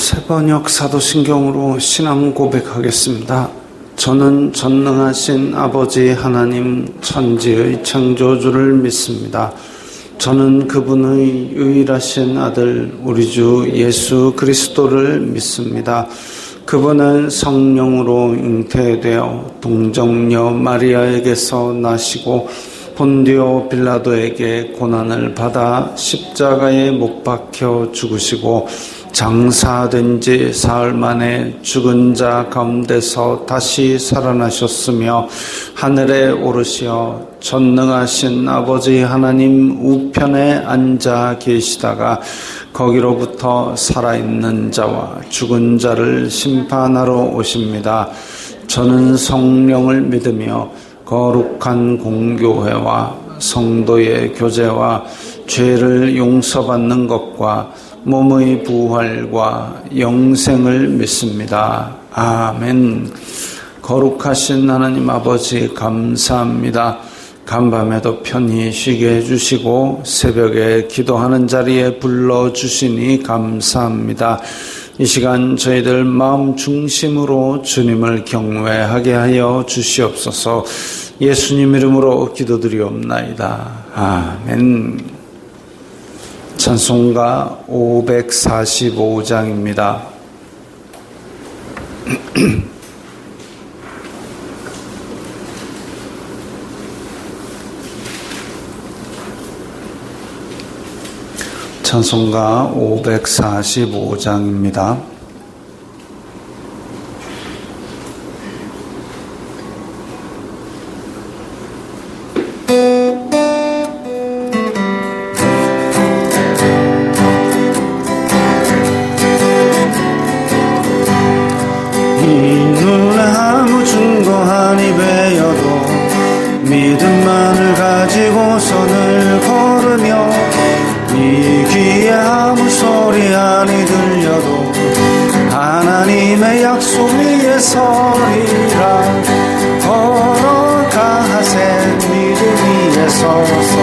새번역 사도신경으로 신앙 고백하겠습니다. 저는 전능하신 아버지 하나님 천지의 창조주를 믿습니다. 저는 그분의 유일하신 아들 우리 주 예수 그리스도를 믿습니다. 그분은 성령으로 잉태되어 동정녀 마리아에게서 나시고 본디오 빌라도에게 고난을 받아 십자가에 못 박혀 죽으시고 장사된 지 사흘 만에 죽은 자 가운데서 다시 살아나셨으며 하늘에 오르시어 전능하신 아버지 하나님 우편에 앉아 계시다가 거기로부터 살아있는 자와 죽은 자를 심판하러 오십니다. 저는 성령을 믿으며 거룩한 공교회와 성도의 교제와 죄를 용서받는 것과 몸의 부활과 영생을 믿습니다. 아멘. 거룩하신 하나님 아버지 감사합니다. 간밤에도 편히 쉬게 해주시고 새벽에 기도하는 자리에 불러주시니 감사합니다. 이 시간 저희들 마음 중심으로 주님을 경외하게 하여 주시옵소서. 예수님 이름으로 기도드리옵나이다. 아멘. 찬송가 545장입니다. 찬송가 545장입니다. 믿음만을 가지고 선을 걸으며 이 귀에 아무 소리 아니 들려도 하나님의 약속 위에 서리라. 걸어가세 믿음 위에 서서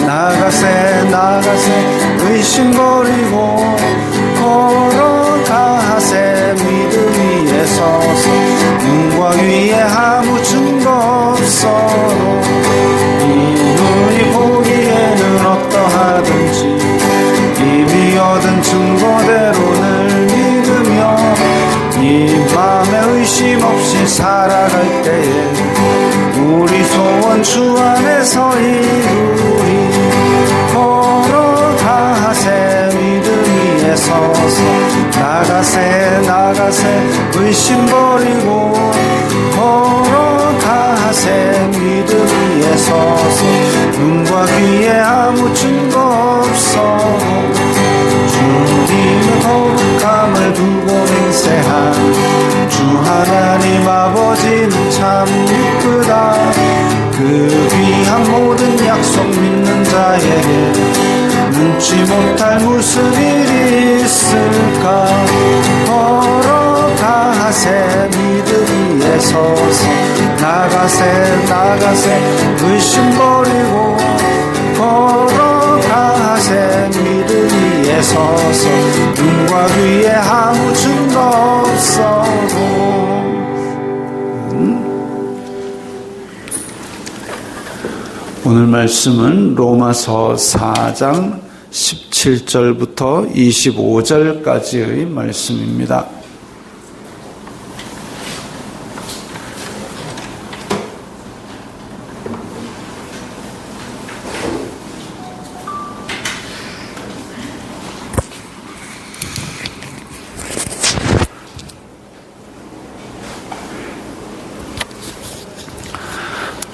나가세 의심 버리고 걸어가세 믿음 위에 서서 눈과 귀에 아무 증거 없어도 이 눈이 보기에는 어떠하든지 이미 얻은 증거대로를 믿으며 이 맘에 의심 없이 살아갈 때에 우리 소원 주 안에서 이루리. 걸어가세 믿음 위에 서서 나가세 의심 버리고 걸어가세 믿음 위에 서서 눈과 귀에 아무 증거 없어 주님의 거룩함을 두고 맹세한 주 하나님 아버지는 참 이쁘다. 그 귀한 모든 약속 믿는 자에게 눈치 못할 무슨 일이 있을까. 걸어가세 믿음 위에 서서 나가세 의심 버리고 걸어가세 믿음 위에 서서 눈과 귀에 아무 증거 없어도. 오늘 말씀은 로마서 4장 17절부터 25절까지의 말씀입니다.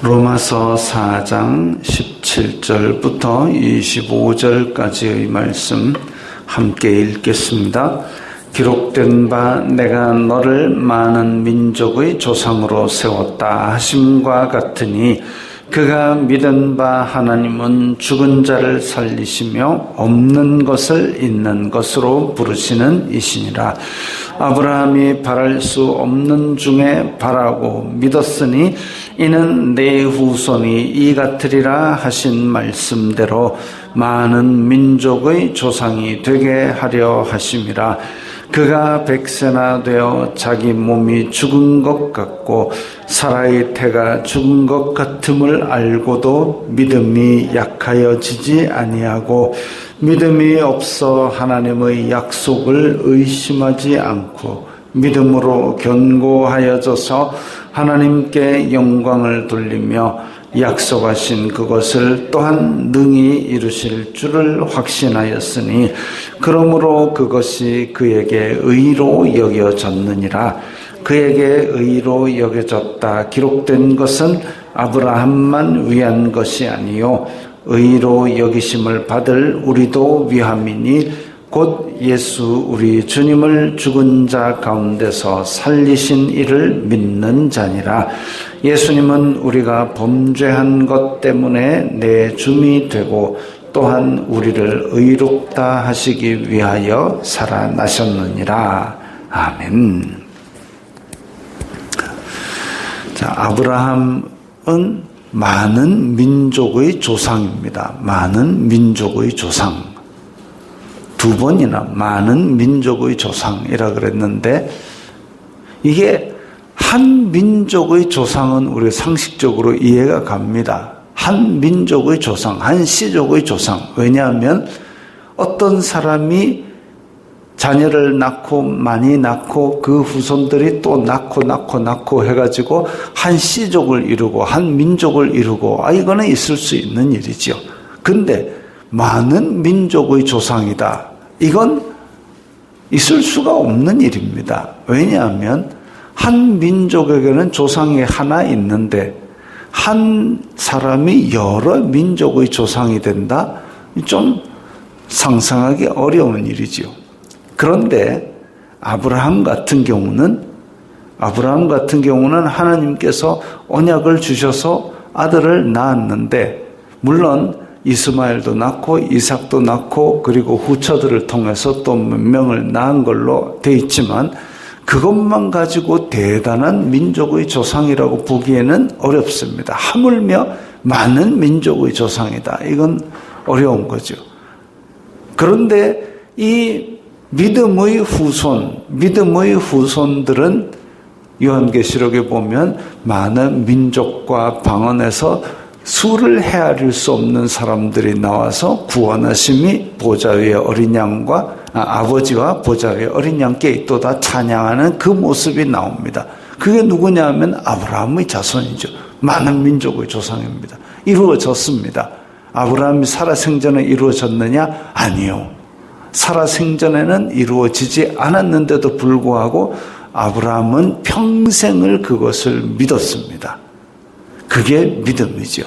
로마서 4장 17절부터 25절까지의 말씀 함께 읽겠습니다. 기록된 바 내가 너를 많은 민족의 조상으로 세웠다 하심과 같으니 그가 믿은 바 하나님은 죽은 자를 살리시며 없는 것을 있는 것으로 부르시는 이시니라. 아브라함이 바랄 수 없는 중에 바라고 믿었으니 이는 내 후손이 이 같으리라 하신 말씀대로 많은 민족의 조상이 되게 하려 하심이라. 그가 백세나 되어 자기 몸이 죽은 것 같고 사라의 태가 죽은 것 같음을 알고도 믿음이 약하여지지 아니하고 믿음이 없어 하나님의 약속을 의심하지 않고 믿음으로 견고하여져서 하나님께 영광을 돌리며 약속하신 그것을 또한 능히 이루실 줄을 확신하였으니 그러므로 그것이 그에게 의로 여겨졌느니라. 그에게 의로 여겨졌다 기록된 것은 아브라함만 위한 것이 아니요 의로 여기심을 받을 우리도 위함이니 곧 예수 우리 주님을 죽은 자 가운데서 살리신 이를 믿는 자니라. 예수님은 우리가 범죄한 것 때문에 내 줌이 되고 또한 우리를 의롭다 하시기 위하여 살아나셨느니라. 아멘. 자, 아브라함은 많은 민족의 조상입니다. 많은 민족의 조상. 두 번이나 많은 민족의 조상이라 그랬는데 이게 한 민족의 조상은 우리 상식적으로 이해가 갑니다. 한 민족의 조상, 한 시족의 조상. 왜냐하면 어떤 사람이 자녀를 낳고 많이 낳고 그 후손들이 또 낳고 해가지고 한 시족을 이루고 한 민족을 이루고 이거는 있을 수 있는 일이죠. 근데 많은 민족의 조상이다. 이건 있을 수가 없는 일입니다. 왜냐하면 한 민족에게는 조상이 하나 있는데 한 사람이 여러 민족의 조상이 된다? 좀 상상하기 어려운 일이죠. 그런데 아브라함 같은 경우는 하나님께서 언약을 주셔서 아들을 낳았는데 물론 이스마엘도 낳고 이삭도 낳고 그리고 후처들을 통해서 또 몇 명을 낳은 걸로 돼 있지만 그것만 가지고 대단한 민족의 조상이라고 보기에는 어렵습니다. 하물며 많은 민족의 조상이다. 이건 어려운 거죠. 그런데 이 믿음의 후손들은 요한계시록에 보면 많은 민족과 방언에서 수를 헤아릴 수 없는 사람들이 나와서 구원하심이 보좌 위에 어린 양과 아버지와 보좌 위에 어린 양께 있도다 찬양하는 그 모습이 나옵니다. 그게 누구냐 하면 아브라함의 자손이죠. 많은 민족의 조상입니다. 이루어졌습니다. 아브라함이 살아생전에 이루어졌느냐? 아니요. 살아생전에는 이루어지지 않았는데도 불구하고 아브라함은 평생을 그것을 믿었습니다. 그게 믿음이죠.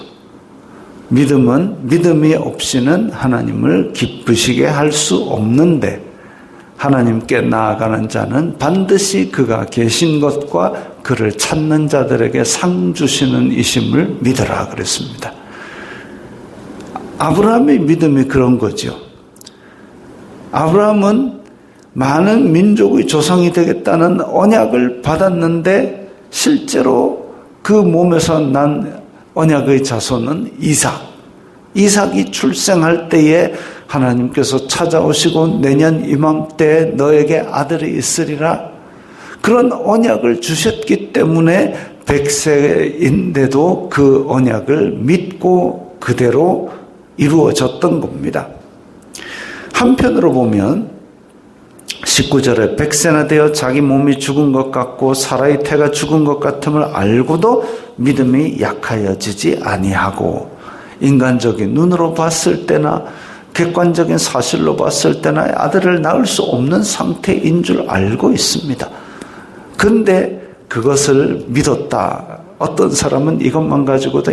믿음은 믿음이 없이는 하나님을 기쁘시게 할 수 없는데 하나님께 나아가는 자는 반드시 그가 계신 것과 그를 찾는 자들에게 상 주시는 이심을 믿으라 그랬습니다. 아브라함의 믿음이 그런 거죠. 아브라함은 많은 민족의 조상이 되겠다는 언약을 받았는데 실제로 그 몸에서 난 언약의 자손은 이삭이 출생할 때에 하나님께서 찾아오시고 내년 이맘때 너에게 아들이 있으리라 그런 언약을 주셨기 때문에 100세인데도 그 언약을 믿고 그대로 이루어졌던 겁니다. 한편으로 보면 19절에 100세나 되어 자기 몸이 죽은 것 같고 사라의 태가 죽은 것 같음을 알고도 믿음이 약하여지지 아니하고 인간적인 눈으로 봤을 때나 객관적인 사실로 봤을 때나 아들을 낳을 수 없는 상태인 줄 알고 있습니다. 근데 그것을 믿었다. 어떤 사람은 이것만 가지고도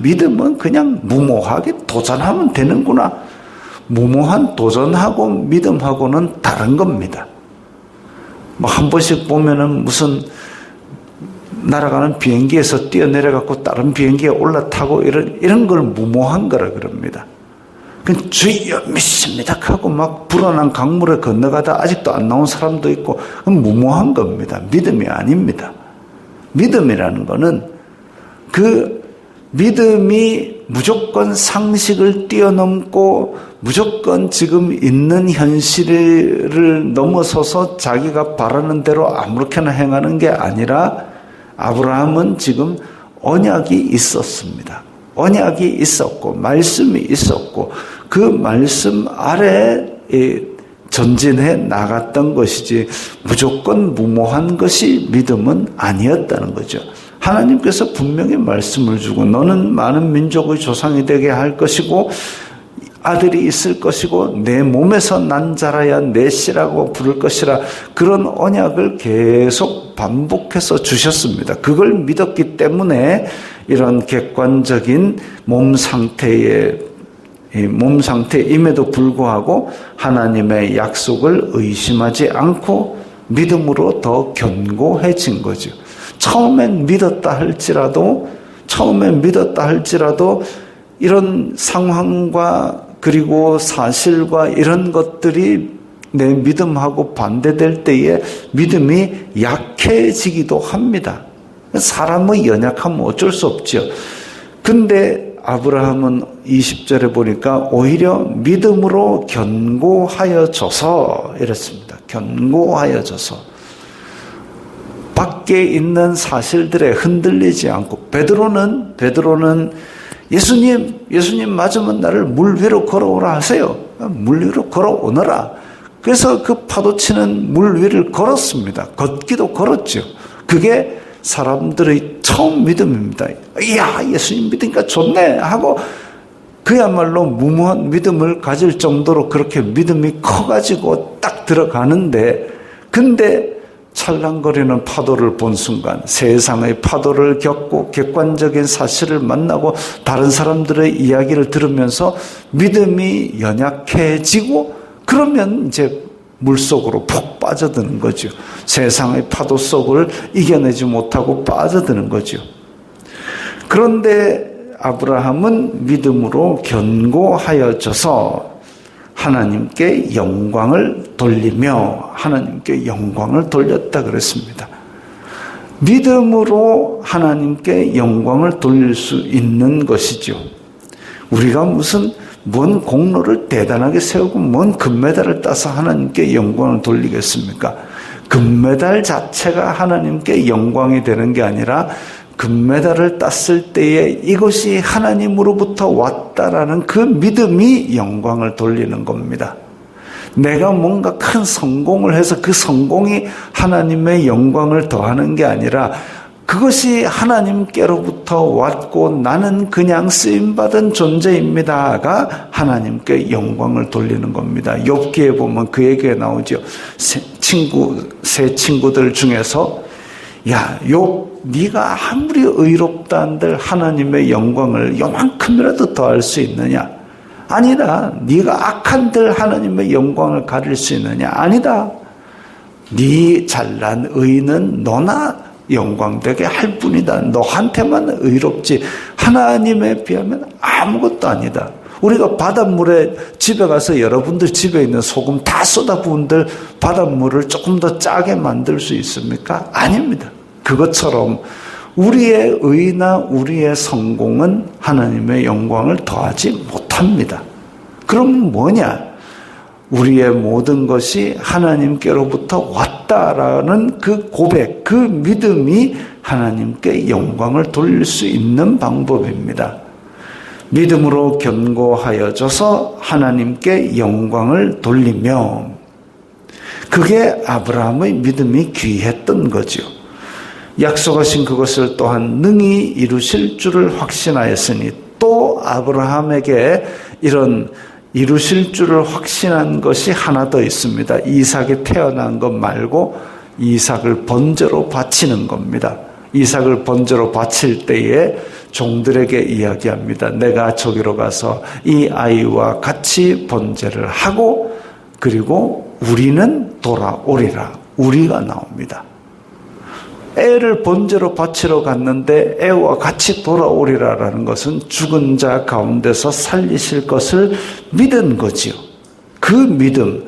믿음은 그냥 무모하게 도전하면 되는구나. 무모한 도전하고 믿음하고는 다른 겁니다. 한 번씩 보면은 무슨 날아가는 비행기에서 뛰어내려갖고 다른 비행기에 올라타고 이런 걸 무모한 거라 그럽니다. 그 주여 믿습니다 하고 막 불어난 강물에 건너가다 아직도 안 나온 사람도 있고 그건 무모한 겁니다. 믿음이 아닙니다. 믿음이라는 거는 그 믿음이 무조건 상식을 뛰어넘고 무조건 지금 있는 현실을 넘어서서 자기가 바라는 대로 아무렇게나 행하는 게 아니라 아브라함은 지금 언약이 있었습니다. 언약이 있었고 말씀이 있었고 그 말씀 아래 전진해 나갔던 것이지 무조건 무모한 것이 믿음은 아니었다는 거죠. 하나님께서 분명히 말씀을 주고 너는 많은 민족의 조상이 되게 할 것이고 아들이 있을 것이고 내 몸에서 난 자라야 내 씨라고 부를 것이라 그런 언약을 계속 반복해서 주셨습니다. 그걸 믿었기 때문에 이런 객관적인 몸 상태임에도 불구하고 하나님의 약속을 의심하지 않고 믿음으로 더 견고해진 거죠. 처음엔 믿었다 할지라도 이런 상황과 그리고 사실과 이런 것들이 내 믿음하고 반대될 때에 믿음이 약해지기도 합니다. 사람의 연약함은 어쩔 수 없죠. 근데 아브라함은 20절에 보니까 오히려 믿음으로 견고하여져서 이랬습니다. 견고하여져서 밖에 있는 사실들에 흔들리지 않고 베드로는 예수님 맞으면 나를 물 위로 걸어오라 하세요. 물 위로 걸어오너라. 그래서 그 파도치는 물 위를 걸었습니다. 걷기도 걸었죠. 그게 사람들의 처음 믿음입니다. 이야, 예수님 믿으니까 좋네 하고 그야말로 무모한 믿음을 가질 정도로 그렇게 믿음이 커가지고 딱 들어가는데 근데 찰랑거리는 파도를 본 순간 세상의 파도를 겪고 객관적인 사실을 만나고 다른 사람들의 이야기를 들으면서 믿음이 연약해지고 그러면 이제 물속으로 푹 빠져드는 거죠. 세상의 파도 속을 이겨내지 못하고 빠져드는 거죠. 그런데 아브라함은 믿음으로 견고하여져서 하나님께 영광을 돌리며 하나님께 영광을 돌렸다 그랬습니다. 믿음으로 하나님께 영광을 돌릴 수 있는 것이죠. 우리가 무슨 뭔 공로를 대단하게 세우고 뭔 금메달을 따서 하나님께 영광을 돌리겠습니까? 금메달 자체가 하나님께 영광이 되는 게 아니라 금메달을 땄을 때에 이것이 하나님으로부터 왔다라는 그 믿음이 영광을 돌리는 겁니다. 내가 뭔가 큰 성공을 해서 그 성공이 하나님의 영광을 더하는 게 아니라 그것이 하나님께로부터 왔고 나는 그냥 쓰임받은 존재입니다가 하나님께 영광을 돌리는 겁니다. 욥기에 보면 그 얘기가 나오죠. 세 친구들 중에서 야, 욥 네가 아무리 의롭다 한들 하나님의 영광을 요만큼이라도 더할 수 있느냐? 아니다. 네가 악한들 하나님의 영광을 가릴 수 있느냐? 아니다. 네 잘난 의는 너나 영광되게 할 뿐이다. 너한테만 의롭지 하나님에 비하면 아무것도 아니다. 우리가 바닷물에 집에 가서 여러분들 집에 있는 소금 다 쏟아부은들 바닷물을 조금 더 짜게 만들 수 있습니까? 아닙니다. 그것처럼 우리의 의나 우리의 성공은 하나님의 영광을 더하지 못합니다. 그럼 뭐냐? 우리의 모든 것이 하나님께로부터 왔다라는 그 고백, 그 믿음이 하나님께 영광을 돌릴 수 있는 방법입니다. 믿음으로 견고하여져서 하나님께 영광을 돌리며 그게 아브라함의 믿음이 귀했던 거죠. 약속하신 그것을 또한 능히 이루실 줄을 확신하였으니 또 아브라함에게 이런 이루실 줄을 확신한 것이 하나 더 있습니다. 이삭이 태어난 것 말고 이삭을 번제로 바치는 겁니다. 이삭을 번제로 바칠 때에 종들에게 이야기합니다. 내가 저기로 가서 이 아이와 같이 번제를 하고 그리고 우리는 돌아오리라. 우리가 나옵니다. 애를 번제로 바치러 갔는데 애와 같이 돌아오리라라는 것은 죽은 자 가운데서 살리실 것을 믿은 거지요. 그 믿음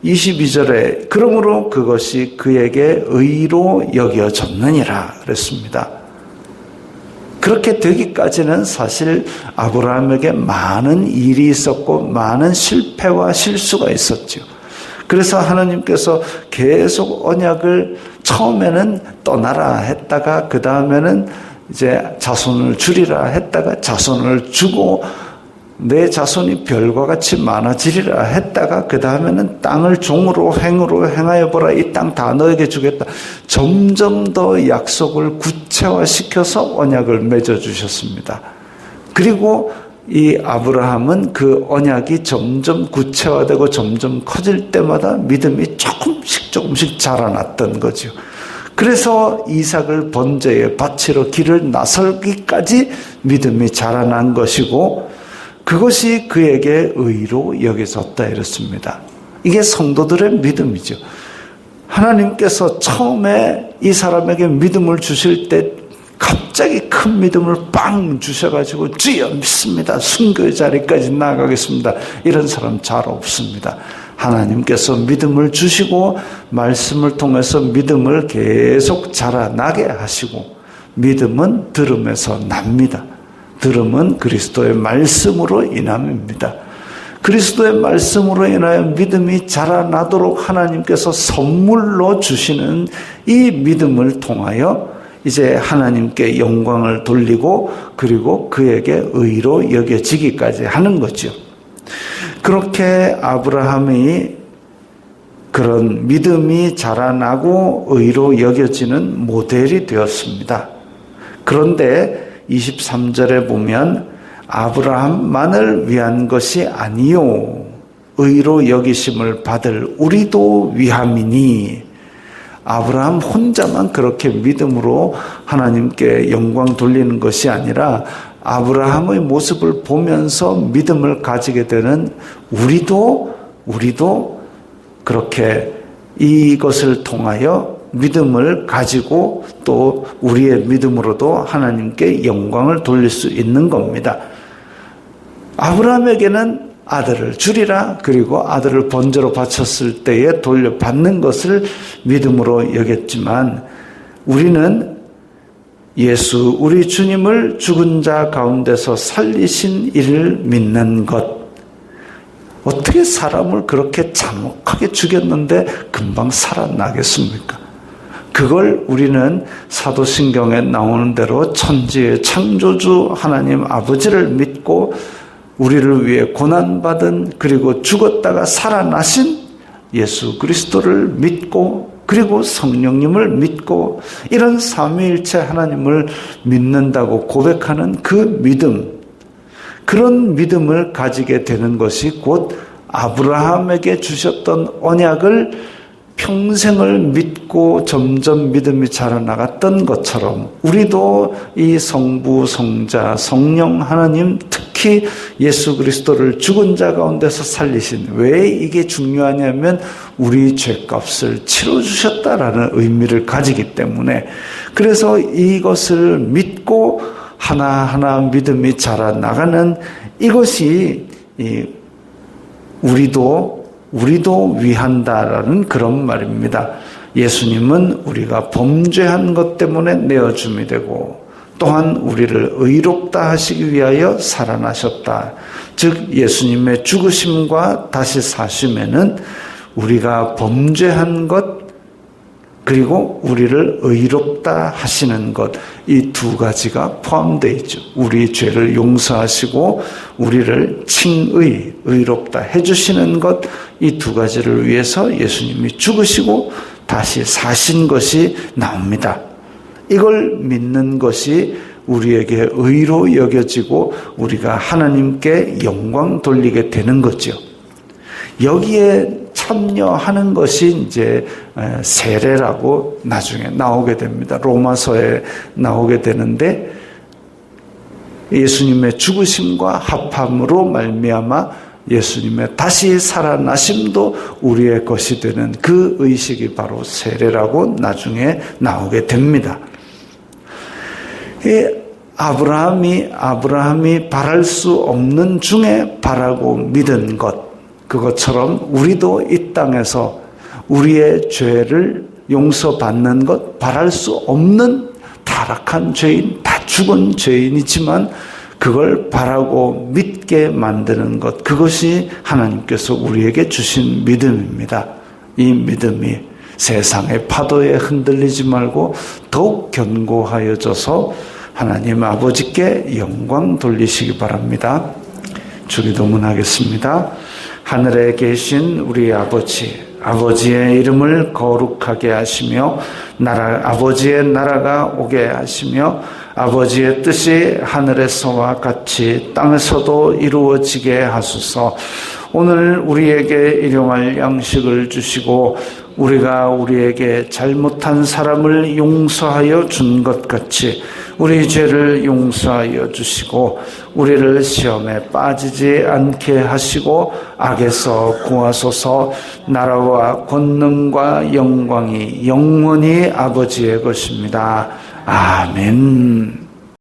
22절에 그러므로 그것이 그에게 의로 여겨졌느니라 그랬습니다. 그렇게 되기까지는 사실 아브라함에게 많은 일이 있었고 많은 실패와 실수가 있었죠. 그래서 하나님께서 계속 언약을 처음에는 떠나라 했다가 그 다음에는 이제 자손을 줄이라 했다가 자손을 주고 내 자손이 별과 같이 많아지리라 했다가 그 다음에는 땅을 종으로 행으로 행하여 보라, 이 땅 다 너에게 주겠다. 점점 더 약속을 구체화시켜서 언약을 맺어주셨습니다. 그리고 이 아브라함은 그 언약이 점점 구체화되고 점점 커질 때마다 믿음이 조금씩 자라났던 거죠. 그래서 이삭을 번제에 바치러 길을 나설기까지 믿음이 자라난 것이고 그것이 그에게 의로 여겨졌다 이렇습니다. 이게 성도들의 믿음이죠. 하나님께서 처음에 이 사람에게 믿음을 주실 때 갑자기 큰 믿음을 빵 주셔가지고 주여 믿습니다. 순교의 자리까지 나아가겠습니다. 이런 사람 잘 없습니다. 하나님께서 믿음을 주시고 말씀을 통해서 믿음을 계속 자라나게 하시고 믿음은 들음에서 납니다. 들음은 그리스도의 말씀으로 인함입니다. 그리스도의 말씀으로 인하여 믿음이 자라나도록 하나님께서 선물로 주시는 이 믿음을 통하여 이제 하나님께 영광을 돌리고 그리고 그에게 의로 여겨지기까지 하는 거죠. 그렇게 아브라함이 그런 믿음이 자라나고 의로 여겨지는 모델이 되었습니다. 그런데 23절에 보면 아브라함만을 위한 것이 아니요 의로 여기심을 받을 우리도 위함이니, 아브라함 혼자만 그렇게 믿음으로 하나님께 영광 돌리는 것이 아니라 아브라함의 모습을 보면서 믿음을 가지게 되는 우리도 그렇게 이것을 통하여 믿음을 가지고 또 우리의 믿음으로도 하나님께 영광을 돌릴 수 있는 겁니다. 아브라함에게는 아들을 주리라, 그리고 아들을 번제로 바쳤을 때에 돌려받는 것을 믿음으로 여겼지만 우리는 예수 우리 주님을 죽은 자 가운데서 살리신 이를 믿는 것. 어떻게 사람을 그렇게 잔혹하게 죽였는데 금방 살아나겠습니까? 그걸 우리는 사도신경에 나오는 대로 천지의 창조주 하나님 아버지를 믿고 우리를 위해 고난받은 그리고 죽었다가 살아나신 예수 그리스도를 믿고 그리고 성령님을 믿고 이런 삼위일체 하나님을 믿는다고 고백하는 그 믿음, 그런 믿음을 가지게 되는 것이 곧 아브라함에게 주셨던 언약을 평생을 믿고 점점 믿음이 자라나갔던 것처럼 우리도 이 성부, 성자, 성령 하나님, 특히 예수 그리스도를 죽은 자 가운데서 살리신, 왜 이게 중요하냐면 우리 죄값을 치러주셨다라는 의미를 가지기 때문에, 그래서 이것을 믿고 하나하나 믿음이 자라나가는 이것이 우리도 위한다라는 그런 말입니다. 예수님은 우리가 범죄한 것 때문에 내어줌이 되고 또한 우리를 의롭다 하시기 위하여 살아나셨다. 즉 예수님의 죽으심과 다시 사심에는 우리가 범죄한 것 그리고 우리를 의롭다 하시는 것, 이 두 가지가 포함되어 있죠. 우리 죄를 용서하시고 우리를 의롭다 해주시는 것, 이 두 가지를 위해서 예수님이 죽으시고 다시 사신 것이 나옵니다. 이걸 믿는 것이 우리에게 의로 여겨지고 우리가 하나님께 영광 돌리게 되는 거죠. 여기에 참여하는 것이 이제 세례라고 나중에 나오게 됩니다. 로마서에 나오게 되는데 예수님의 죽으심과 합함으로 말미암아 예수님의 다시 살아나심도 우리의 것이 되는 그 의식이 바로 세례라고 나중에 나오게 됩니다. 아브라함이 바랄 수 없는 중에 바라고 믿은 것, 그것처럼 우리도 이 땅에서 우리의 죄를 용서받는 것, 바랄 수 없는 타락한 죄인, 다 죽은 죄인이지만 그걸 바라고 믿게 만드는 것, 그것이 하나님께서 우리에게 주신 믿음입니다. 이 믿음이 세상의 파도에 흔들리지 말고 더욱 견고하여져서 하나님 아버지께 영광 돌리시기 바랍니다. 주기도문 하겠습니다. 하늘에 계신 우리 아버지의 이름을 거룩하게 하시며 아버지의 나라가 오게 하시며 아버지의 뜻이 하늘에서와 같이 땅에서도 이루어지게 하소서. 오늘 우리에게 일용할 양식을 주시고 우리가 우리에게 잘못한 사람을 용서하여 준 것 같이 우리 죄를 용서하여 주시고 우리를 시험에 빠지지 않게 하시고 악에서 구하소서. 나라와 권능과 영광이 영원히 아버지의 것입니다. 아멘.